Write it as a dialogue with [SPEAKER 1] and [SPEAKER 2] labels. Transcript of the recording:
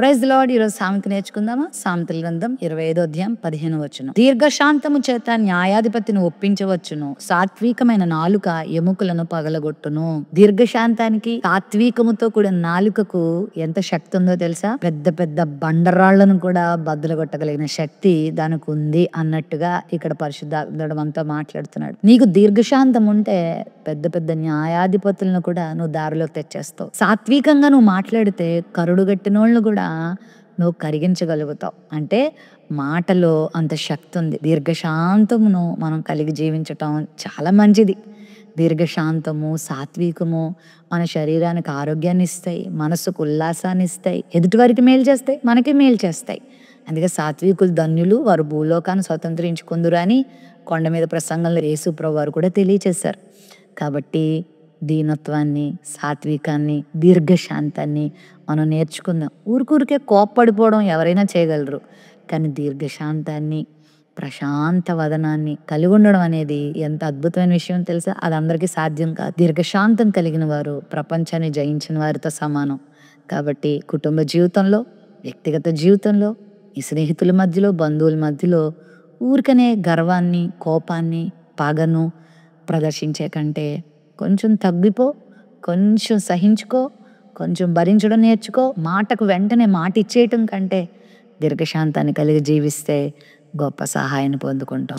[SPEAKER 1] Praise the lord. ఈరోజు సామెత నేర్చుకుందామా? సామెతల గ్రంథం 25వ అధ్యాయం 15వ వచనం. దీర్ఘశాంతము చేత న్యాయాధిపతిని ఒప్పించవచ్చును, సాత్వికమైన నాలుక ఎముకలను పగలగొట్టును. దీర్ఘశాంతానికి, సాత్వికముతో కూడిన నాలుకకు ఎంత శక్తి ఉందో తెలుసా? పెద్ద పెద్ద బండరాళ్లను కూడా బద్దలుగొట్టగలిగిన శక్తి దానికి ఉంది అన్నట్టుగా ఇక్కడ పరిశుద్ధాత్ముడు మనతో మాట్లాడుతున్నాడు. నీకు దీర్ఘశాంతం ఉంటే పెద్ద పెద్ద న్యాయాధిపతులను కూడా నువ్వు దారిలోకి తెచ్చేస్తావు. సాత్వికంగా నువ్వు మాట్లాడితే కరుడుగట్టినోళ్ళను కూడా నువ్వు కరిగించగలుగుతావు. అంటే మాటలో అంత శక్తి ఉంది. దీర్ఘశాంతమును మనం కలిగి జీవించటం చాలా మంచిది. దీర్ఘశాంతము, సాత్వికము మన శరీరానికి ఆరోగ్యాన్ని ఇస్తాయి, మనసుకు ఉల్లాసాన్ని ఇస్తాయి, ఎదుటివారికి మేలు చేస్తాయి, మనకి మేలు చేస్తాయి. అందుకే సాత్వికులు ధన్యులు, వారు భూలోకాన్ని స్వతంత్రించుకుందురు అని కొండ మీద ప్రసంగంలో యేసు ప్రభువు వారు కూడా తెలియచేశారు. కాబట్టి దీనత్వాన్ని, సాత్వికాన్ని, దీర్ఘశాంతాన్ని మనం నేర్చుకుందాం. ఊరికే కోప్పడిపోవడం ఎవరైనా చేయగలరు, కానీ దీర్ఘశాంతాన్ని, ప్రశాంత వదనాన్ని కలిగి ఉండడం అనేది ఎంత అద్భుతమైన విషయం తెలుసా? అది అందరికీ సాధ్యం కాదు. దీర్ఘశాంతం కలిగిన వారు ప్రపంచాన్ని జయించిన వారితో సమానం. కాబట్టి కుటుంబ జీవితంలో, వ్యక్తిగత జీవితంలో, ఈ స్నేహితుల మధ్యలో, బంధువుల మధ్యలో ఊరికనే గర్వాన్ని, కోపాన్ని, పగను ప్రదర్శించే కంటే కొంచెం తగ్గిపో, కొంచెం సహించుకో, కొంచెం భరించడం నేర్చుకో. మాటకు వెంటనే మాట ఇచ్చేయటం కంటే దీర్ఘశాంతాన్ని కలిగి జీవిస్తే గొప్ప సహాయాన్ని పొందుకుంటాం.